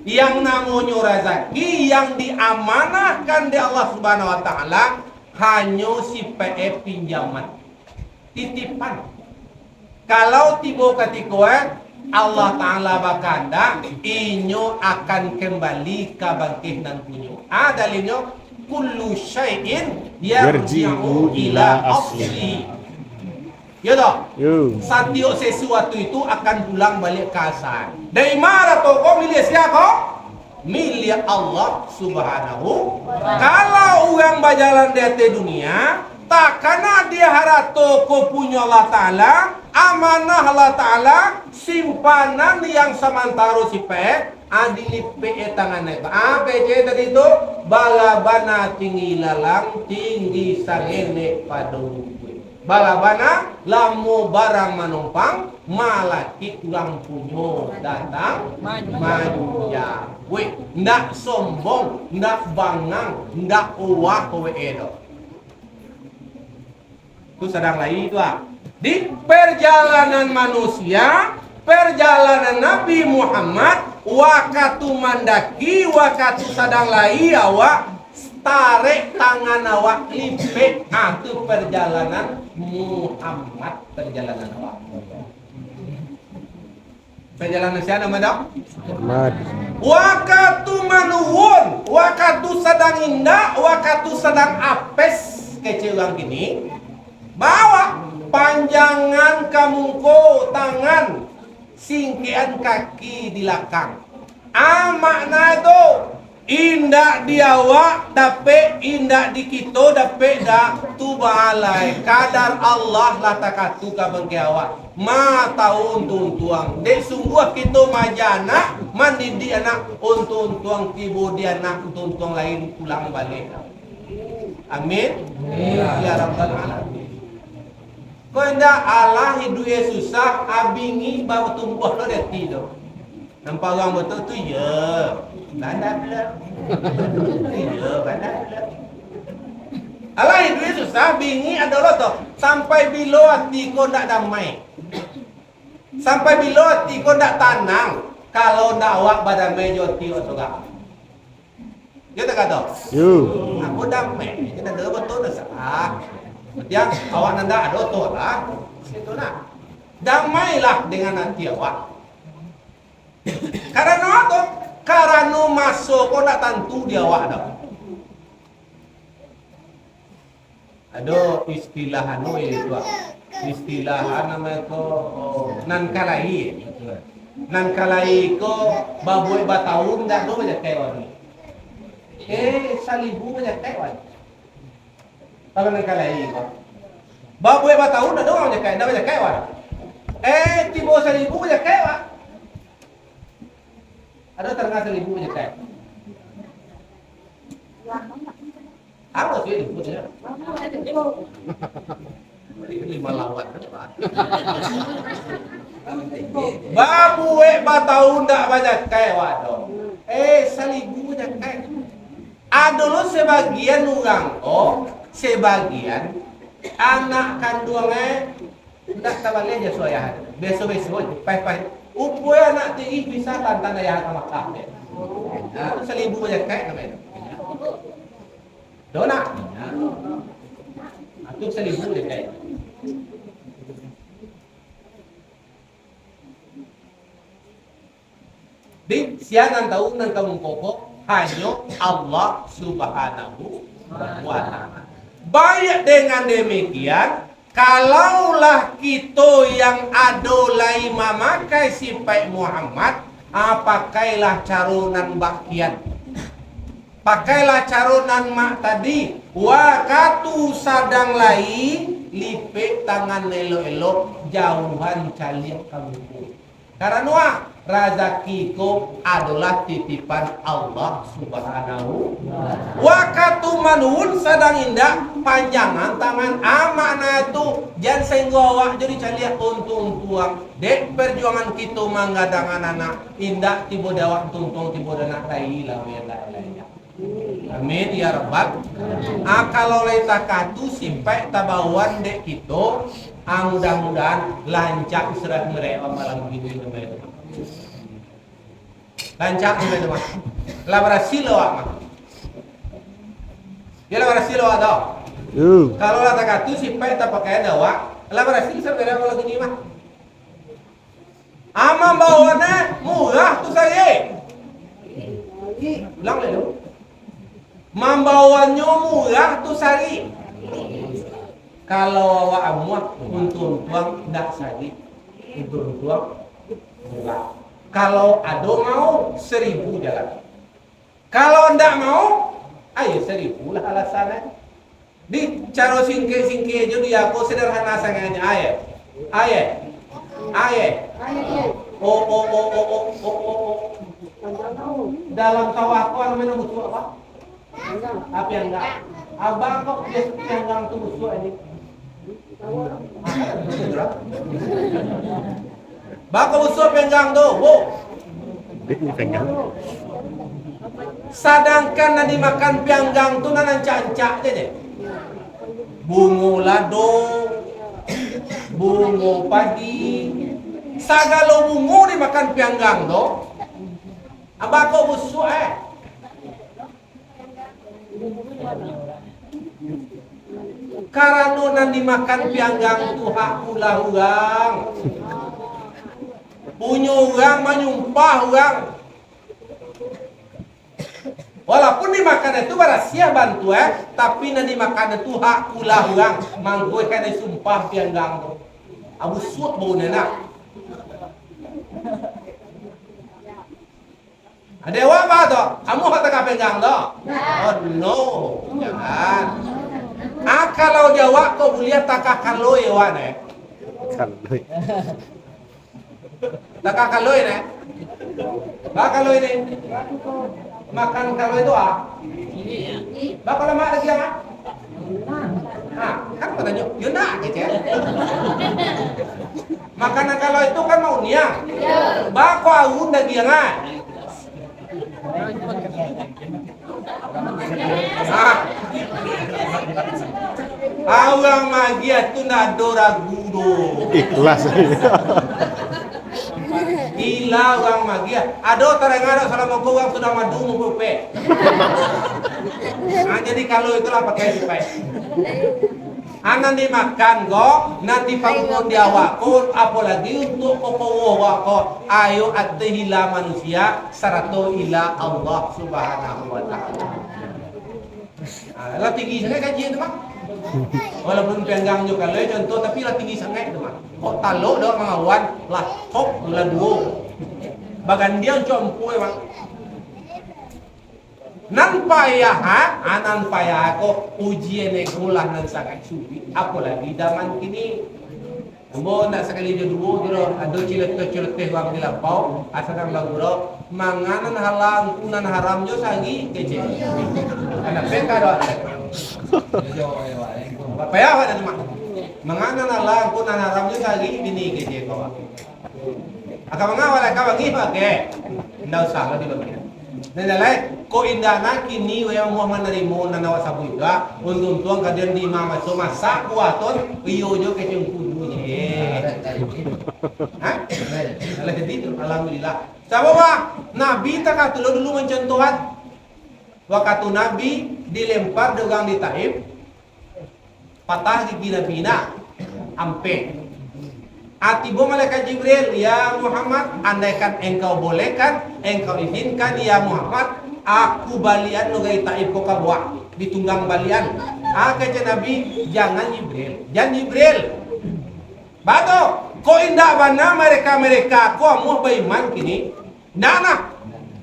Yang namanya rezeki yang diamanahkan di Allah Subhanahu wa taala hanya si PE pinjaman titipan. Kalau tiba ketika Allah taala bakanda inyo akan kembali ke bangkit nan punyo. Dalilnya kullu syai'in yarji'u ila asli. Ya toh? Setiap sesuatu itu akan pulang balik ke asal. Dari mana toko milik siapa? Milik Allah Subhanahu. Kalau orang berjalan di atas dunia, tak kena dia harap toko punya Allah Ta'ala, amanah Allah Ta'ala, simpanan yang sementara si pe, adili pe tangan itu. PC tadi itu, balabana tinggi lalang, tinggi sangene padu. Balabana lamu barang manumpang malaki kurang punyo datang manja. Weh, ndak sombong, ndak bangang, ndak uwah kowe edo. Itu sedang lagi itu di perjalanan manusia, perjalanan Nabi Muhammad, wakatu mandaki, wakatu sedang lagi awak tarik tangan awak lipet. Itu perjalanan Muhammad, perjalanan awak. Perjalanan siapa nama Muhammad. Wakatu manuhun, wakatu sedang indah, wakatu sedang apes kecil orang gini, bawa panjangan kamungko tangan, singkian kaki di belakang. Makna itu indah di awak, dapat indah di kita, dapat dak tu balai. Kadar Allah lah takatu ka bangke awak. Ma tahun tuang. Dek sungguh kita majana mandidi anak untuk tuang tibo dia anak untuk tuang lain pulang balik. Amin. Ya Rabbal alamin. Kau indah Allah hidup susah, abingi bawa tumbuh lo dia tidur. Nampak orang betul tu ya. Bandar pula. Ya, bandar pula. Allah hidup susah, bingi adalah tu. Sampai bila hati kau tak damai. Sampai bila hati kau tak tenang. Kalau nak awak badan meja hati kau juga. Dia tak kata? Aku damai. Kita ada betul dah salah. Yang awak nanda ada betul lah. Itu nak. Damailah dengan hati awak. Karena apa? Karena masuk kau nak tentu dia awak dah. Ada istilah anu itu. Istilah nama ko nan kalai. Nan kalai ko babuy batahun dah do baca kewan. Salibu baca kewan. Kalau nan kalai ko. Babuy batahun dah do baca kewan. Tibo salibu baca kewan. Ada terengah salibu baca kewan. Apa sih itu? Lima lawan. Babu batahun tak banyak kayak waduh. Salibu banyak kayak. Ada lo sebagian orang, sebagian anak kandungnya tak tabalik aja soalnya. Besok-besok, pai-pai. Upaya anak tinggi bisa tantan ayah sama kakek. Salibu banyak kayak namanya. Dona. Itu salibu dia kayak. Sianan tahu nan kamu pokok hanya Allah Subhanahu wa Ta'ala. Baik dengan demikian, kalaulah kita yang adolai memakai sifat Muhammad, pakailah carunan bakian. Pakailah carunan mak tadi. Wakatu sadang lain, lipet tangan elo-elo, jauhan caliak kamu. Karena rezekiko adalah titipan Allah Subhanahu. Waktu manun sedang indah panjangan tangan amanah itu jangan sehingga jadi caliak untung tuang dek perjuangan kita menggadang anak indah tiba dawak tuntung tiba anak tai lawan lainnya. Amin ya rabbal. Kalau leta katu simpai tabawan dek kita mudah-mudahan lancar serat mereka malam ini teman. Lancar teman-teman. La berhasil awak. Ya la berhasil awak dah. Kalau la tak tu simpai tak pakai dawa, la berhasil sebenarnya kalau gini mah. Ama bawana murah tu saya. Ulang dulu. Membawanya murah tu sari. Kalau awak amuat untuk tuang tak sari. Untuk tuang murah. Kalau ada mau 1000 jalan. Kalau ndak mau, ayo 1000 lah alasannya. Di cara singke aja dia aku sederhana sangatnya ayat. Oh. Dalam tawaku namanya musuh apa? Apa yang enggak? Abang kok dia yang tuh musuh ini. Bako musuh penggang do, bu. Sedangkan na dimakan pianggang tu nan cancak je deh. Bungo lado, bungo padi, sagalo bungo dimakan pianggang do. Abako musuh Karena nan dimakan pianggang tu hak ulah urang. Punya orang menyumpah orang. Walaupun dimakan itu berasia bantu tapi nanti dimakan itu hak ulah orang. Mangkoi kan disumpah pianggang tu. Abu suat bau nenak. Ada apa tu? Kamu kata pianggang tu? Oh no, jangan. Kalau jawab kau boleh takah kaloi wan Kaloi. Takah kaloi ne? Ba kaloi ne? Makan kaloi itu Ba kalau mak lagi yang kan katanya yuna gitu ya. Makanan kalau itu kan mau niang. Ba kau awun daging Awang magia tu nak dora guru. Ikhlas. Gila orang magia. Ada terengah selama kau orang sudah madu mupe. Jadi kalau itulah pakai sipai. Anan dimakan kok, nanti bangun di awakku, apalagi untuk kokowo wako, ayo atihila manusia, sarato ila Allah Subhanahu wa Ta'ala. Lah tinggi sangat kajian tu mak. Walaupun pianggang juga kalau contoh, tapi lah tinggi sangat tu mak. Kok talo dah mengawan, lah kok lah duo. Bagan dia compo mak. Nan payah anan payah ko ujian ekulah nan sangat sulit apalagi zaman kini Bo nak sekali dia dua jero ado cilet-cilet wang di lampau asalkan laguro manganan halang kunan haram jo sangi kece. Ana peka do. Payah ada mak. Manganan halang kunan haram jo sangi bini kece ko. Aka mangawala ka wangi pake. Ndak usah di bagian. Nalai ko indana kini waya Muhammad narimo na nawasabu juga untung kadian di mama so masak kuaton iyo jo keceng kudunya. Hah? Alah jadi itu alhamdulillah. Sabawa Nabi tak katulur dulu mencontohan waktu Nabi dilempar dengan di Taif patah gigi Nabi na ampe. Atibo malaikat Jibril, ya Muhammad, andaikan engkau bolehkan, engkau izinkan ya Muhammad, aku balian lo gai taib ko kabwa, ditunggang balian. Kata Nabi, jangan Jibril. Bato, ko indah bana mereka ko amuh baiman kini. Nana,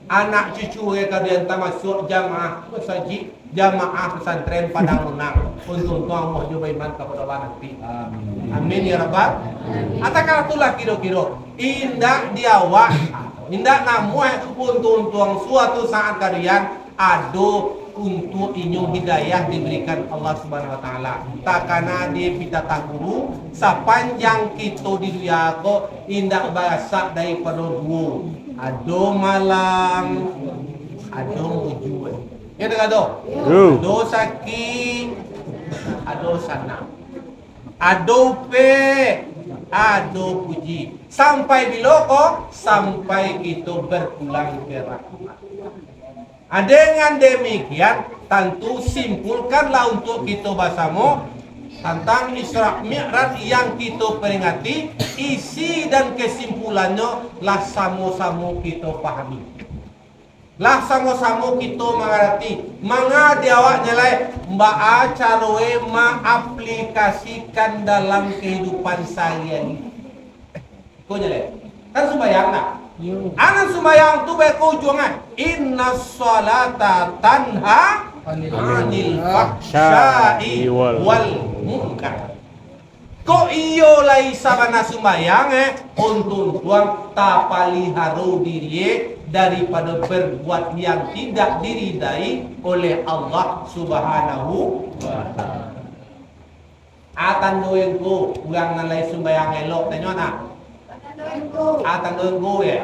anak cucu mereka dia masuk jamaah masjid, jamaah pesantren Padang Lunang untuk tuang mau coba iman kepada nanti. Amin ya rabbal. Atakan itulah kira-kira indah diawak, indah namu untuk tuang suatu saat kalian ado untuk inyo hidayah diberikan Allah Subhanahu wa taala. Takana di pita takuru sepanjang kita di dunia ko indah bahasa daripada dua. Ado malang, ado ujue. Ya dengar do. Ado sakit, ado sana. Ado pe, ado puji. Sampai biloko, sampai kita berpulang ke rahmat. Dengan demikian, tentu simpulkanlah untuk kita bahasamu tentang Isra Mi'raj yang kita peringati, isi dan kesimpulannya lah sama-sama kita pahami, lah sama-sama kita mengerti. Manga diawaknya lai mbak acarwe mengaplikasikan dalam kehidupan sehari-hari. Kau nyalai kan sembahyang nak? Anak sembahyang tu baik ujuangan. Inna salata tanha anil fahsya'i wal munkar. Ko iyo lai sabana sembahyang untuk tuang tapali haru diri daripada berbuat yang tidak diridai oleh Allah Subhanahu wa taala. Atan doeng ko ulang nalai sembahyang elok tanya nak. Atan doeng ko ya.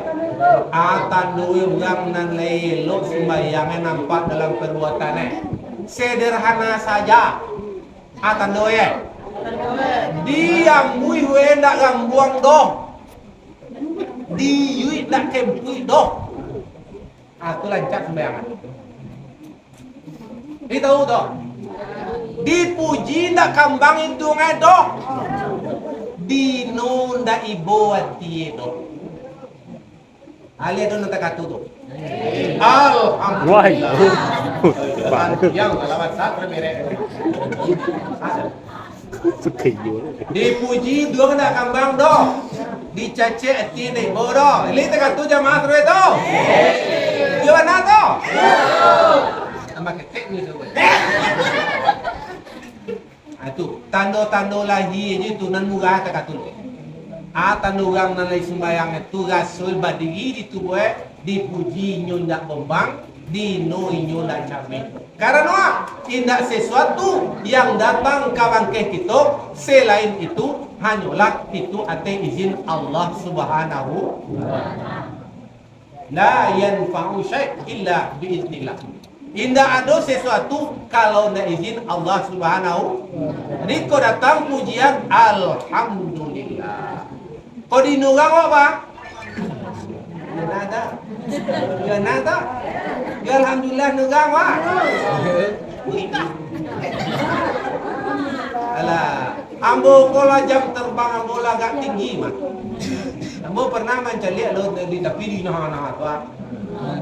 Atan doeng ulang nalai elok sembahyangnya nampak dalam perbuatannya sederhana saja. Atan doeng dia mui hendak gambuang doh, di yui nak kempui doh. Aku lancar sembayangan. Dia tahu doh. Dipuji nak kambang itu doh. Dino ndak ibo hati doh. Ali tu nak kata tu. Alhamdulillah. Yang alamat satu mere. Dipuji dua kena kambang doh, dicaci hati ni bodoh. Ini tekan tu jamaah terus tu. Dia mana tu? Nama ketek ni tu. Itu tanda-tanda lahir je tu nan murah tekan tu. Tanda orang nan lai sembayang itu rasul badiri itu dipuji nyo ndak bombang, dino nyo ndak camen. Karena tidak sesuatu yang datang ke bangkeh kita selain itu hanyalah itu atas izin Allah Subhanahu wa taala. La yanfa'u syai' illa biiznillah. Tidak ada sesuatu kalau tidak izin Allah Subhanahu wa taala. Jadi kau datang pujian alhamdulillah. Kau dinurang apa? Ya nada. Ya nada. Ya alhamdulillah nurang apa? Alah, ambo kola jam terbang ambo agak tinggi mah. Ambo pernah mencari lo di tapi di nah tu.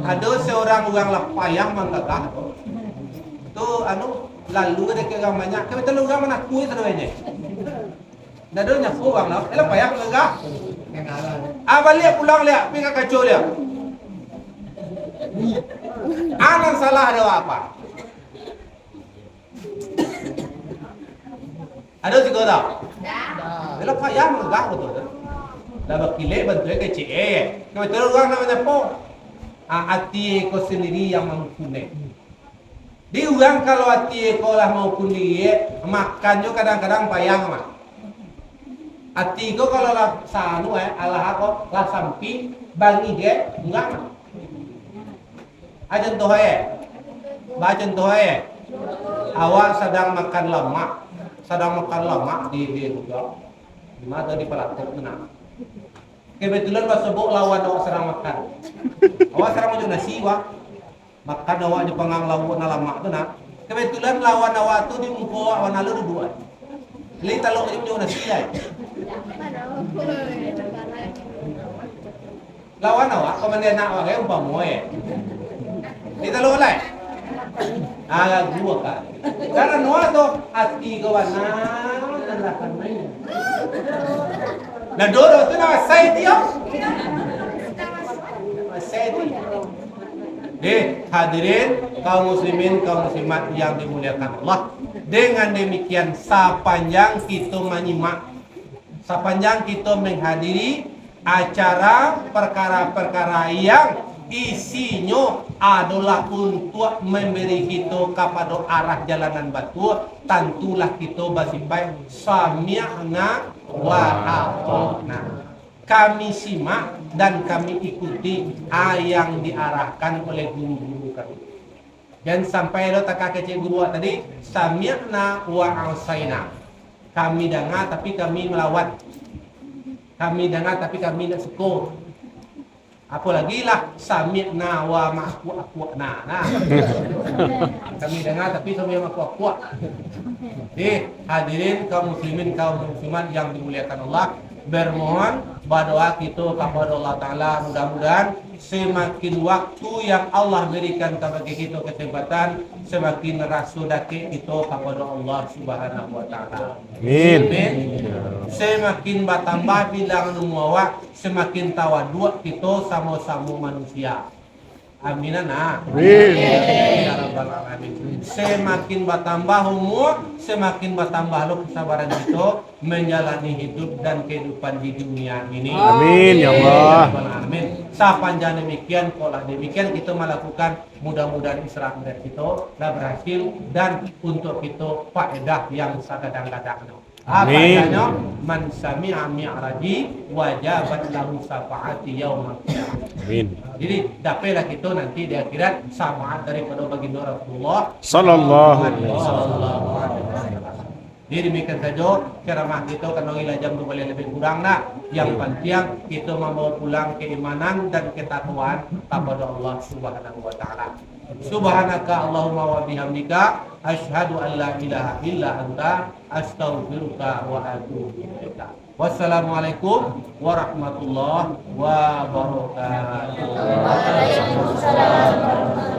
Ada seorang orang lapayang mangkakah. Tu anu lalu ada ke banyak. Ke betul orang mana kuih terusnya. Dadonya puang lah. Lapayang enggak. Balik pulang lihat, pergi kacau dia. Anak salah ada apa? Ada juga tak? Bila payah enggak betul. Dah berkilat bentuknya kecil. Kalau terus orang namanya apa? Hati ko sendiri yang mempunyai. Di orang kalau hati ko lah mau sendiri, makannya kadang-kadang payah mah. Hati ko kalau lah sanu Allah ko lah sampi bangi dia enggak mah. Aja contoh baca contoh awak sedang makan lemak di juga. Di mana di pelatuk tenang. Kebetulan pas sebut lawan awak sedang makan. Awak sedang makan nasi wak. Makan awak di pengang lawan lemak tu nak. Kebetulan lawan awak tu di muka awak nalu dua. Li talok je nasi ai. Lawan awak komandan nak awak umpama ya. Kita lu lai. Agak gua kan. Karena noa to ati kawana nalakan main. Nah doro tu nama saya dia. Saya dia. Hadirin kaum muslimin kaum muslimat yang dimuliakan Allah. Dengan demikian sepanjang kita menyimak, sepanjang kita menghadiri acara perkara-perkara yang isinya adalah untuk memberi kita kepada arah jalanan batu, tentulah kita bersifat sami'na wa ata'na. Kami simak dan kami ikuti yang diarahkan oleh guru-guru kami. Dan sampai lo tak kecil guru tadi, sami'na wa asaina. Kami dengar tapi kami melawat. Kami dengar tapi kami nak suka. Apalagi lah sami'na wa ma'akwa. Nah. Kami dengar tapi kami ma'akwa. Hadirin kaum muslimin kaum muslimat yang dimuliakan Allah, bermohon berdoa kita kepada Allah Ta'ala, mudah-mudahan semakin waktu yang Allah berikan kepada kita kesempatan, semakin rasa dekat kita kepada Allah Subhanahu wa Ta'ala. Amin. Semakin bertambah bilangan umur, semakin tawaduk kita sama-sama manusia. Aminan. Amin. Ya Rabbal Alamin. Semakin bertambah umur, semakin bertambah kesabaran kita menjalani hidup dan kehidupan di dunia ini. Amin ya Allah. Amin. Sepanjang demikian, pola demikian kita melakukan, mudah-mudahan Islam kita dah berhasil dan untuk kita faedah yang kadang-kadang. Amin. Apanya man sami'a mi'raji wajabat lahu syafaati yaumil qiyamah. Amin. Jadi dapatlah kita nanti di akhirat syafaat daripada baginda Rasulullah Sallallahu alaihi wasallam. Jadi demikian saja ceramah kita, karena gila jam boleh lebih kurang nak. Yang penting kita membawa pulang keimanan dan ketakwaan kepada Allah Subhanahu wa Ta'ala. Subhanaka Allahumma wa bihamdika asyhadu an la ilaha illa anta astaghfiruka wa atubu ilaika. Wassalamualaikum warahmatullahi wabarakatuh. Waalaikumsalam.